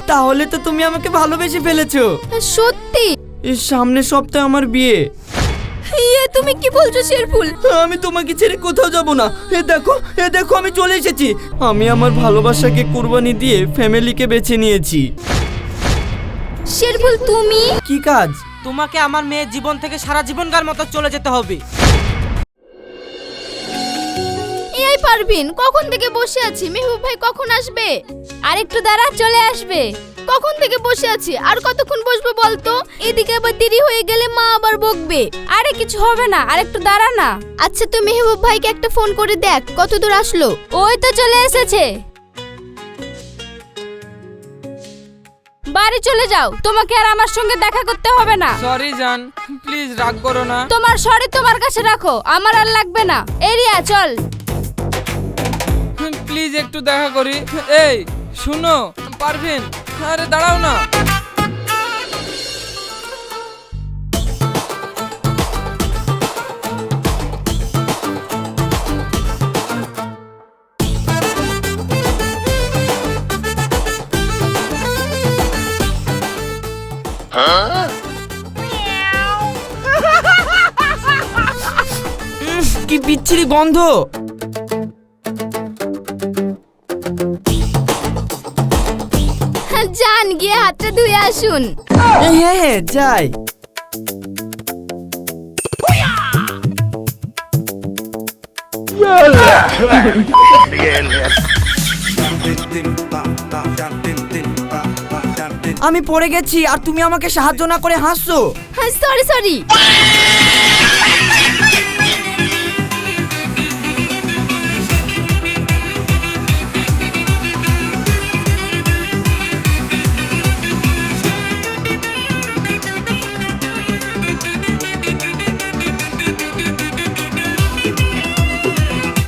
তাহলে তো তুমি আমাকে ভালোবেসে ফেলেছো। সত্যি? এই সামনের সপ্তাহে আমার বিয়ে। তুমি কি বলছো শেরফুল? আমি তোমাকে ছেড়ে কোথাও যাব না। এ দেখো আমি চলে এসেছি। আমি আমার ভালোবাসাকে কুরবানি দিয়ে ফ্যামিলিকে বেছে নিয়েছি। শেরফুল তুমি? কি কাজ? তোমাকে আমার মেয়ের জীবন থেকে সারা জীবনকার মতো চলে যেতে হবে। এই পারভিন, কখন থেকে বসে আছি, মেহবুব ভাই কখন আসবে? আর একটু দাঁড়া, চলে আসবে। কখন থেকে বসে আছি, আর কতক্ষণ বসবো বলতো? এদিকে আবার দেরি হয়ে গেলে মা আবার বকবে। আরে কিছু হবে না, আর একটু দাঁড়া না। আচ্ছা তুই মেহবুব ভাইকে একটা ফোন করে দেখ কত দূর আসলো। ওই তো চলে এসেছে। বাড়ি চলে যাও, তোমাকে আর আমার সঙ্গে দেখা করতে হবে না। সরি জান, প্লিজ রাগ করো না। তোমার সরি তোমার কাছে রাখো, আমার আর লাগবে না। এরিয়া চল। প্লিজ একটু দেখা করি। এই শুনো পারভিন, আরে দাঁড়াও না। কি বিচ্ছিরি গন্ধ। যান, গিয়ে হাতটা ধুয়ে আসুন। হ্যাঁ যাই। আমি পড়ে গেছি আর তুমি আমাকে সাহায্য না করে হাসছো। Sorry sorry.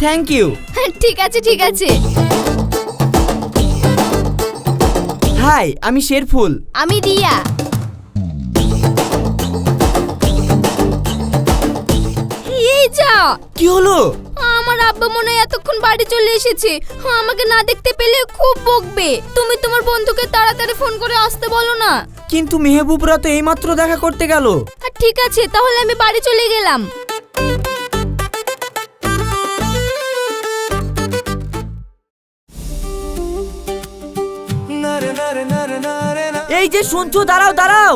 Thank you. ঠিক আছে ঠিক আছে। হাই, আমি শেরফুল। আমি রিয়া। এই যা। কি হলো? আমার আব্বা মনে হয় এতক্ষণ বাড়ি চলে এসেছে। আমাকে না দেখতে পেলে খুব বকবে। তুমি তোমার বন্ধুকে তাড়াতাড়ি ফোন করে আসতে বলো না। কিন্তু মেহবুবরা তো এইমাত্র দেখা করতে গেল। ঠিক আছে, তাহলে আমি বাড়ি চলে গেলাম। এই যে শুনছো, দাঁড়াও দাঁড়াও।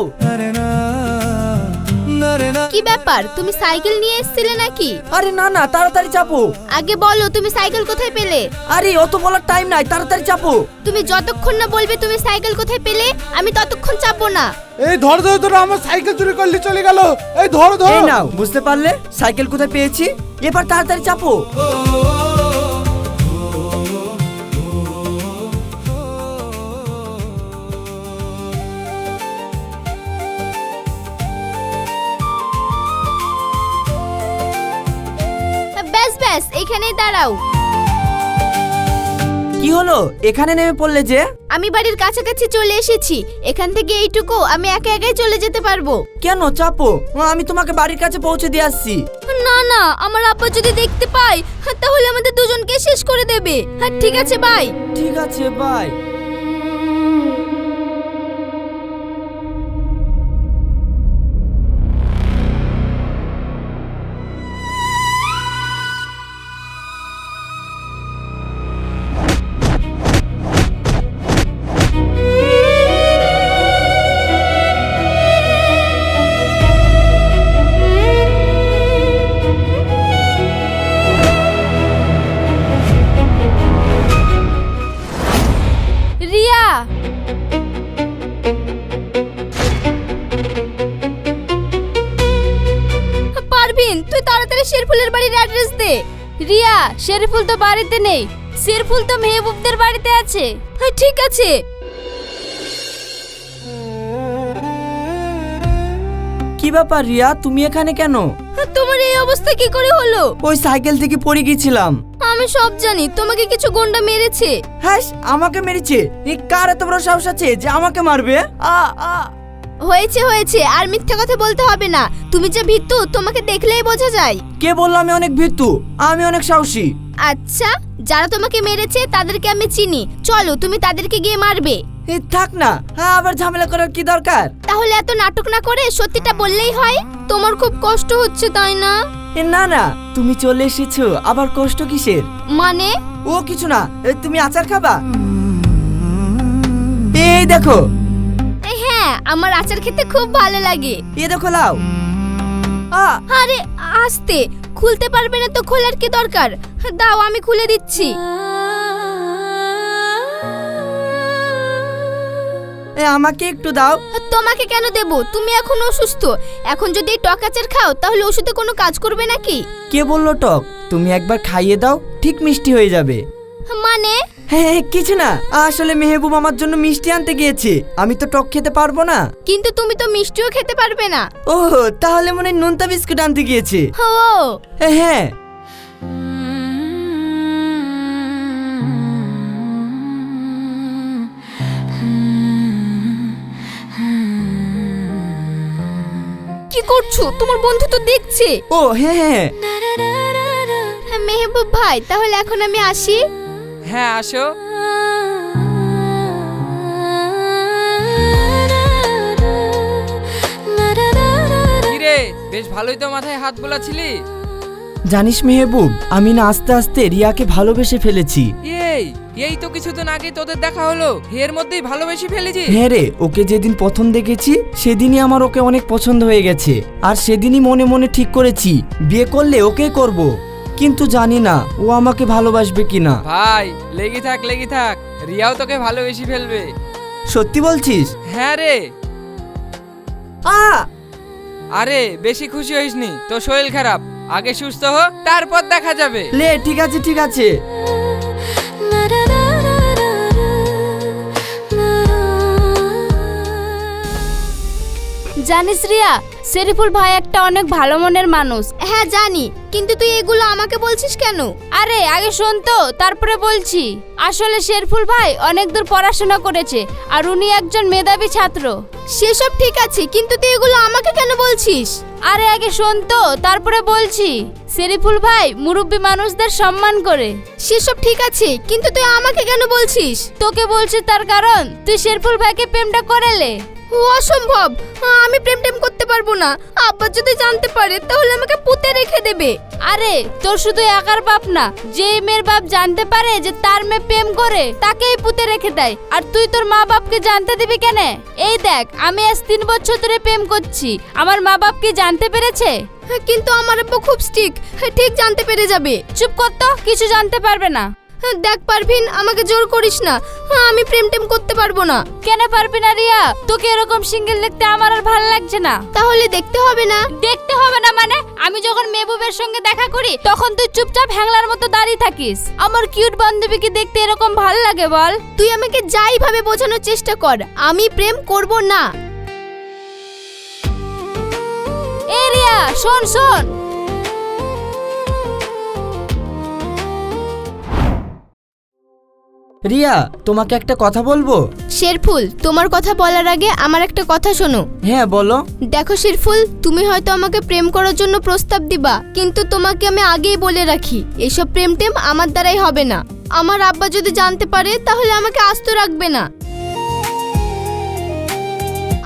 কি ব্যাপার, তুমি সাইকেল নিয়ে এসেছিলে নাকি? আরে না না, তাড়াতাড়ি চাপো। আগে বলো তুমি সাইকেল কোথায় পেলে? আরে অত বলার টাইম নাই, তাড়াতাড়ি চাপো। তুমি যতক্ষণ না বলবে তুমি সাইকেল কোথায় পেলে, আমি ততক্ষণ চাপবো না। এই ধরো ধরো ধরো, আমার সাইকেল চুরি করলে চলে গেল। এই ধরো ধরো। এই নাও, বুঝতে পারলে সাইকেল কোথায় পেয়েছি। এবার তাড়াতাড়ি চাপো। ব্যাস ব্যাস, এখানেই দাঁড়াও। কি হলো, এখানে নেমে পড়লে যে? আমি বাড়ির কাছাকাছি চলে এসেছি। এখান থেকে এইটুকু আমি একা একাই চলে যেতে পারবো। কেন, চাপো, আমি তোমাকে বাড়ির কাছে পৌঁছে দিয়ে আসছি। না না, আমার আব্বা যদি দেখতে পায় তাহলে আমাদের দুজনকে শেষ করে দেবে। ঠিক আছে বাই। ঠিক আছে বাই। রিয়া, পারভিন তুই তাড়াতাড়ি শেরফুলের বাড়ির অ্যাড্রেস দে। রিয়া, শেরফুল তো বাড়িতে নেই। শেরফুল তো মেহবুবদের বাড়িতে আছে। ঠিক আছে। কি ব্যাপার রিয়া, তুমি এখানে কেন? তোমার এই অবস্থা কি করে হলো? ওই সাইকেল থেকে পড়ে গিয়েছিলাম। আমি সব জানি, তোমাকে কিছু গুন্ডা মেরেছে। হ্যাঁ, আমাকে মেরেছে? এই কার এত বড় সাহস আছে যে আমাকে মারবে? হয়েছে হয়েছে, আর মিথ্যা কথা বলতে হবে না। তুমি যে ভীতু তোমাকে দেখলেই বোঝা যায়। কে বললো আমি অনেক ভীতু? আমি অনেক সাহসী। আচ্ছা, যারা তোমাকে মেরেছে তাদেরকে আমি চিনি, চলো তুমি তাদেরকে গিয়ে মারবে। থাক না, আবার ঝামেলা করার কি দরকার? তাহলে এত নাটক না করে সত্যিটা বললেই হয়। তোমার খুব কষ্ট হচ্ছে তাই না? না না, তুমি চলে এসেছো, আবার কষ্ট কিসের? মানে? ও কিছু না। তুমি আচার খাবা? এই দেখো। হ্যাঁ, আমার আচার খেতে খুব ভালো লাগে। এই দেখো লাও। আরে আস্তে, খুলতে পারবে না তো খোলার কি দরকার? দাও আমি খুলে দিচ্ছি। আমাকে একটু দাও। তোমাকে কেন দেব? তুমি এখন অসুস্থ। এখন যদি এই টক আচার খাও তাহলে ওষুধে কোনো কাজ করবে নাকি? কে বললো টক? তুমি একবার খাইয়ে দাও, ঠিক মিষ্টি হয়ে যাবে। মানে? হ্যাঁ কিছু না, আসলে মেহবুব আমার জন্য মিষ্টি আনতে গিয়েছে, আমি তো টক খেতে পারবো না। কিন্তু তুমি তো মিষ্টিও খেতে পারবে না। ও তাহলে মনে হয় নোনতা বিস্কুট আনতে গিয়েছে। ও হ্যাঁ। কি করছো? তোমার বন্ধু তো দেখছে। ও হ্যাঁ হ্যাঁ। মেহবুব ভাই, তাহলে এখন আমি আসি। হ্যাঁ আসো। কিরে, বেশ ভালোই তো মাথায় হাত বোলাছিলি। জানিস মেহবুব, আমি না আস্তে আস্তে রিয়াকে ভালোবেসে ফেলেছি। এই এই তো কিছুদিন আগে তোদের দেখা হলো, এর মধ্যেই ভালোবেসে ফেলেছি। হ্যাঁ রে, ওকে যেদিন প্রথম দেখেছি সেদিনই আমার ওকে অনেক পছন্দ হয়ে গেছে, আর সেদিনই মনে মনে ঠিক করেছি বিয়ে করলে ওকেই করব। কিন্তু জানি না ও আমাকে ভালোবাসবে কিনা। ভাই লেগে থাক লেগে থাক, রিয়াও তোকে ভালোবেসে ফেলবে। সত্যি বলছিস? হ্যাঁ রে। আ আরে বেশি খুশি হইসনি, তোর শরীর খারাপ, আগে সুস্থ হ, তারপর দেখা যাবে। লে ঠিক আছে ঠিক আছে। জানিস রিয়া, শরীফুল ভাই একটা অনেক ভালো মনের মানুষ। হ্যাঁ জানি, কিন্তু তুই এগুলো আমাকে বলছিস কেন? আরে আগে শোন তো, তারপরে বলছি। আসলে শরীফুল ভাই অনেক দূর পড়াশোনা করেছে, আর উনি একজন মেধাবী ছাত্র। সেসব ঠিক আছে, কিন্তু তুই এগুলো আমাকে কেন বলছিস? আরে আগে শোন তো, তারপরে বলছি। শরীফুল ভাই মুরব্বী মানুষদের সম্মান করে। সেসব ঠিক আছে, কিন্তু তুই আমাকে কেন বলছিস? তোকে বলছি তার কারণ তুই শরীফুল ভাইকে প্রেমটা করেলে। অসম্ভব, আমি প্রেম করতে পারবো না। আব্বা যদি জানতে পারে তাহলে আমাকে পুঁতে রেখে দেবে। আরে তোর শুধু একার বাপ না, যে মেয়ের বাপ জানতে পারে যে তার মেয়ে প্রেম করে তাকেই পুঁতে রেখে দেয়। আর তুই তোর মা বাপকে জানতে দিবি কেন? এই দেখ, আমি আজ 3 বছর ধরে প্রেম করছি, আমার মা বাপ কি জানতে পেরেছে? কিন্তু আমার আব্বা খুব স্ট্রিক্ট, ঠিক জানতে পেরে যাবে। চুপ কর তো, কিছু জানতে পারবে না। দেখ পারভিন, আমাকে জোর করিস না, আমি প্রেম করতে পারবো না। কেন পারবি না রিয়া? তোকে এরকম সিঙ্গেল দেখতে আমার আর ভালো লাগছে না। তাহলে দেখতে হবে না? দেখতে হবে না মানে? আমি যখন মেহবুবের সঙ্গে দেখা করি তখন তুই চুপচাপ হ্যাংলার মতো দাঁড়িয়ে থাকিস। আমার কিউট বান্ধবীকে দেখতে এরকম ভালো লাগে বল? তুই আমাকে যাই ভাবে বোঝানোর চেষ্টা কর, আমি প্রেম করব না। এ রিয়া শোন শোন। রিয়া, তোমাকে একটা কথা বলবো। শেরফুল, তোমার কথা বলার আগে আমার একটা কথা শোনো। হ্যাঁ বলো। দেখো শেরফুল, তুমি হয়তো আমাকে প্রেম করার জন্য প্রস্তাব দিবা, কিন্তু তোমাকে আমি আগেই বলে রাখি এসব প্রেম আমার দ্বারাই হবে না। আমার আব্বা যদি জানতে পারে তাহলে আমাকে আস্ত রাখবে না।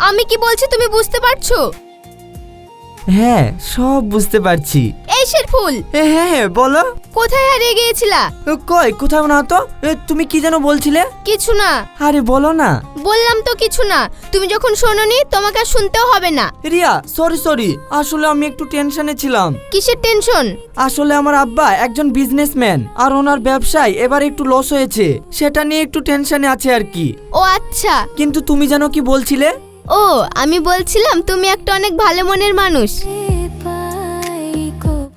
আমি কি বলছি তুমি বুঝতে পারছো? হ্যাঁ সব বুঝতে পারছি। এই শেরফুল, হ্যাঁ হ্যাঁ বলো। কোথায় হারিয়ে গিয়েছিলা? কই কোথাও না তো। তুমি কি যেন বলছিলে? কিছু না। আরে বলো না। বললাম তো কিছু না, তুমি যখন শোনোনি তোমাকে আর শুনতেও হবে না। রিয়া সরি, আসলে আমি একটু টেনশনে ছিলাম। কিসের টেনশন? আসলে আমার আব্বা একজন বিজনেসম্যান, আর ওনার ব্যবসায় এবার একটু লস হয়েছে, সেটা নিয়ে একটু টেনশনে আছে আর কি। ও আচ্ছা। কিন্তু তুমি যেন কি বলছিলে? ও আমি বলছিলাম তুমি একটা অনেক ভালো মনের মানুষ।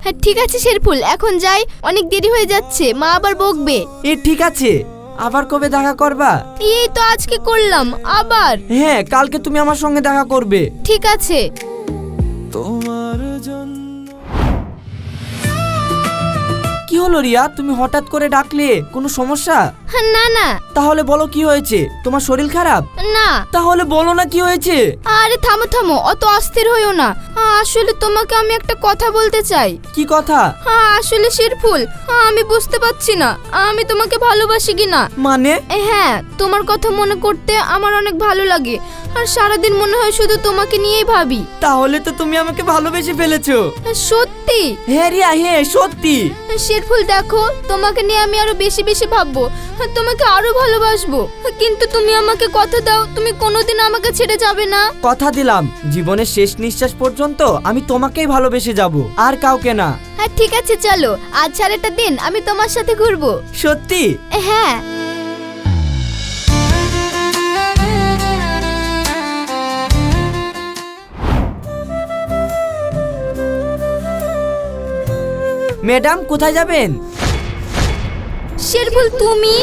হ্যাঁ ঠিক আছে শেরফুল, এখন যাই, অনেক দেরি হয়ে যাচ্ছে, মা আবার বকবে। ঠিক আছে, আবার কবে দেখা করবা? এই তো আজকে করলাম, আবার? হ্যাঁ কালকে তুমি আমার সঙ্গে দেখা করবে। ঠিক আছে। তোমার জন্য। কি হলো রিয়া, তুমি হঠাৎ করে ডাকলে? কোনো সমস্যা? না না তাহলে বলো কি হয়েছে? তোমার শরীর খারাপ? না। তাহলে বলো না কি হয়েছে। আরে থামো থামো, অত অস্থির হইও না। আসলে তোমাকে আমি একটা কথা বলতে চাই। কি কথা? আসলে শিরফুল, আমি বুঝতে পারছি না আমি তোমাকে ভালোবাসি কিনা। মানে? হ্যাঁ, তোমার কথা মনে করতে আমার অনেক ভালো লাগে, আর সারাদিন মনে হয় শুধু তোমাকে নিয়েই ভাবি। তাহলে তো তুমি আমাকে ভালোবেসে ফেলেছো। সত্যি? হ্যাঁ রিয়া, হ্যাঁ সত্যি। শিরফুল দেখো, তোমাকে নিয়ে আমি আরো বেশি বেশি ভাববো, তোমাকে আরো ভালোবাসবো, কিন্তু তুমি আমাকে কথা দাও তুমি কোনোদিন আমাকে ছেড়ে যাবে না। কথা দিলাম, জীবনের শেষ নিঃশ্বাস পর্যন্ত আমি তোমাকেই ভালোবেসে যাব, আর কাউকে না। হ্যাঁ ঠিক আছে, চলো আজ সারাটা দিন আমি তোমার সাথে ঘুরবো। সত্যি? হ্যাঁ। ম্যাডাম কোথায় যাবেন? শিরফুল তুমি?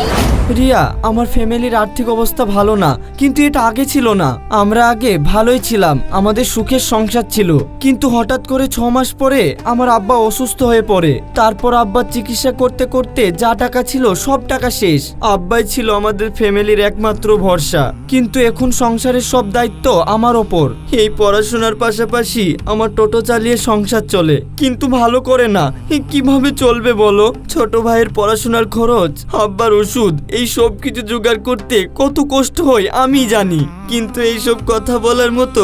রিয়া, আমার ফ্যামিলির আর্থিক অবস্থা ভালো না, কিন্তু এটা আগে ছিল না। আমরা আগে ভালোই ছিলাম, আমাদের সুখের সংসার ছিল। কিন্তু হঠাৎ করে 6 মাস পরে আমার আব্বা অসুস্থ হয়ে পড়ে। তারপর আব্বার চিকিৎসা করতে করতে যা টাকা ছিল সব টাকা শেষ। আব্বাই ছিল আমাদের ফ্যামিলির একমাত্র ভরসা, কিন্তু এখন সংসারের সব দায়িত্ব আমার ওপর। এই পড়াশোনার পাশাপাশি আমার টোটো চালিয়ে সংসার চলে, কিন্তু ভালো করে না। কিভাবে চলবে বলো? ছোট ভাইয়ের পড়াশোনার খরচ, আব্বার ওষুধ, এই সব কিছু জোগাড় করতে কত কষ্ট হয় আমি জানি, কিন্তু এই সব কথা বলার মতো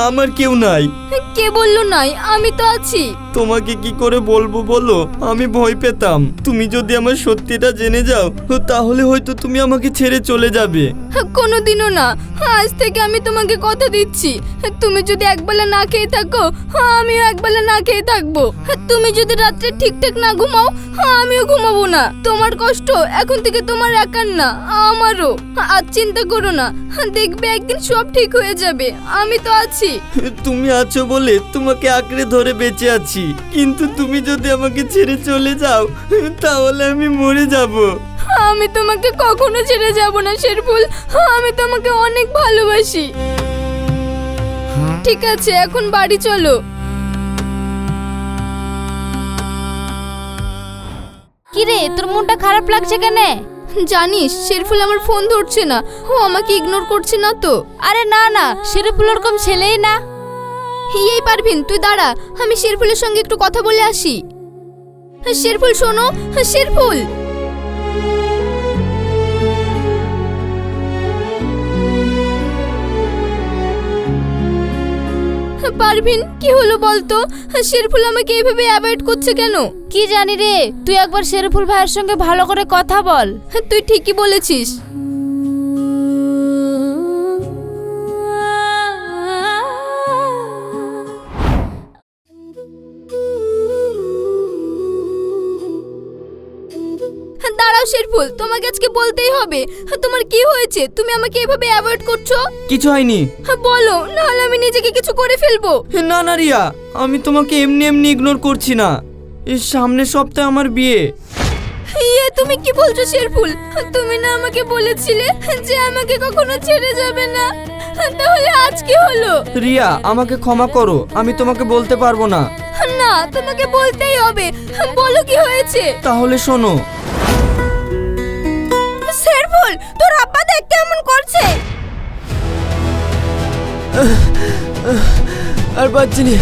আমার কেউ নাই। কে বললো নাই? আমি তো আছি। তোমাকে কি করে বলবো বলো? আমি ভয় পেতাম তুমি যদি আমার সত্যিটা জেনে যাও তাহলে হয়তো তুমি আমাকে ছেড়ে চলে যাবে। কোনোদিনও না, আজ থেকে আমি তোমাকে কথা দিচ্ছি, তুমি যদি একবেলা না খেয়ে থাকো আমিও একবেলা না খেয়ে থাকবো। তুমি যদি রাত্রে ঠিকঠাক না ঘুমাও আমিও ঘুমাবো না। তোমার কষ্ট এখন থেকে তোমার একার না, আমারও। আজ চিন্তা করো না, দেখবে একদিন সব ঠিক হয়ে যাবে, আমি তো আছি। তুমি আছো বলে তোমাকে আঁকড়ে ধরে বেঁচে আছি, কিন্তু তুমি যদি আমাকে ছেড়ে চলে যাও তাহলে আমি মরে যাব। আমি তোমাকে কখনো ছেড়ে যাব না শিরফুল, আমি তোমাকে অনেক ভালোবাসি। ঠিক আছে, এখন বাড়ি চলো। কিরে, তোর মনটা খারাপ লাগছে কেন? জানিস শিরফুল আমার ফোন ধরছে না, ও আমাকে ইগনোর করছে না তো। আরে না না, শিরফুল ওরকম ছেলেই না। এই পারভিন তুই দাঁড়া, আমি শিরফুলের সঙ্গে একটু কথা বলে আসি। শিরফুল শোনো, শিরফুল। পারভিন কি হলো বলতো? শিরফুল আমাকে এইভাবে অ্যাভয়েড করছে কেন? কি জানি রে, তুই একবার শিরফুল ভাইয়ের সঙ্গে ভালো করে কথা বল। তুই ঠিকই বলেছিস। দাঁড়াও শিরফুল, তোমাকে আজকে বলতেই হবে, তোমার কি হয়েছে? তুমি আমাকে এভাবে অ্যাভয়েড করছো। কিছু হয়নি। বলো, নাহলে আমি নিজেকে কিছু করে ফেলবো। না না রিয়া, আমি তোমাকে এমনি এমনি ইগনোর করছি না। এর সামনের সপ্তাহে আমার বিয়ে। তুমি কি বলছো শিরফুল? তুমি না আমাকে বলেছিলে যে আমাকে কখনো ছেড়ে যাবে না, তাহলে আজ কি হলো? রিয়া, আমাকে ক্ষমা করো, আমি তোমাকে বলতে পারবো না। না, তোমাকে বলতেই হবে, বলো কি হয়েছে। তাহলে শোনো। শিরফুল, তোর আব্বা দেখ কেমন করছে। আর পাচ্ছি না।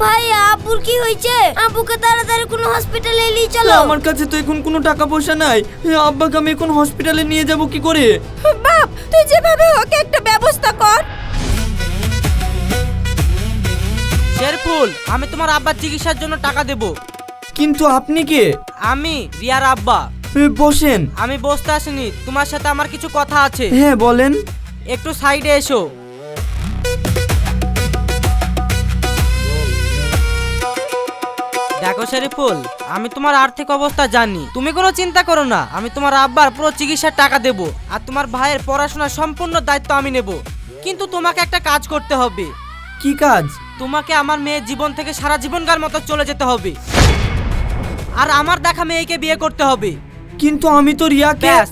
ভাই, আব্বুর কি হয়েছে? আব্বুকে তাড়াতাড়ি কোনো হসপিটালে নিয়ে চলো। আমার কাছে তো এখন কোনো টাকা পয়সা নাই, আব্বাকে আমি এখন হসপিটালে নিয়ে যাব কি করে? বাপ, তুই যেভাবে হোক একটা ব্যবস্থা কর। শেরফুল, আমি তোমার আব্বার চিকিৎসার জন্য টাকা দেব। কিন্তু আপনি কে? আমি রিয়ার আব্বা। বসেন। আমি বসতে আসিনি, তোমার সাথে আমার কিছু কথা আছে। হ্যাঁ বলেন। একটু সাইডে এসো। দেখো শেরিফুল, আমি তোমার আর্থিক অবস্থা জানি, তুমি কোনো চিন্তা করো না। আমি তোমার আব্বার পুরো চিকিৎসার টাকা দেব, আর তোমার ভাইয়ের পড়াশোনার সম্পূর্ণ দায়িত্ব আমি নেব। কিন্তু তোমাকে একটা কাজ করতে হবে। কি কাজ? তোমাকে আমার মেয়ের জীবন থেকে সারা জীবনকার মতো চলে যেতে হবে, আর আমার দেখা মেয়েকে বিয়ে করতে হবে। কিন্তু আমি তো রিয়াকে। ব্যাস,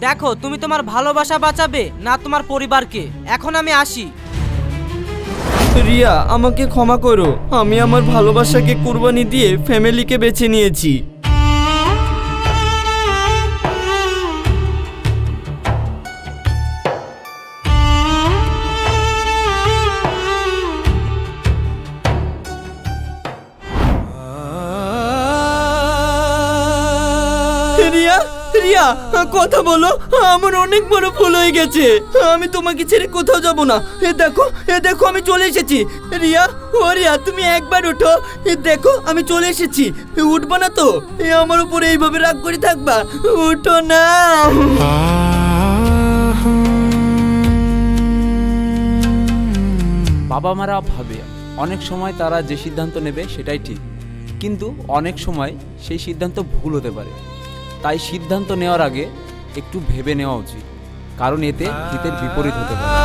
দেখো তুমি তোমার ভালোবাসা বাঁচাবে না তোমার পরিবারকে। এখন আমি আসি। রিয়া আমাকে ক্ষমা করো, আমি আমার ভালোবাসাকে কুরবানি দিয়ে ফ্যামিলিকে বেছে নিয়েছি। রিয়া, রিয়া কথা বলো, আমার অনেক বড় ভুল হয়ে গেছে। আমি তোমাকে ছেড়ে কোথাও যাব না। এ দেখো আমি চলে এসেছি। রিয়া, ও রিয়া, তুমি একবার ওঠো। দেখো আমি চলে এসেছি। উঠবা না তো? আমার উপরে এইভাবে রাগ করে থাকবা? উঠো না। বাবা মারা ভাবে অনেক সময় তারা যে সিদ্ধান্ত নেবে সেটাই ঠিক, কিন্তু অনেক সময় সেই সিদ্ধান্ত ভুল হতে পারে। তাই সিদ্ধান্ত নেওয়ার আগে একটু ভেবে নেওয়া উচিত, কারণ এতে হিতের বিপরীত হতে পারে।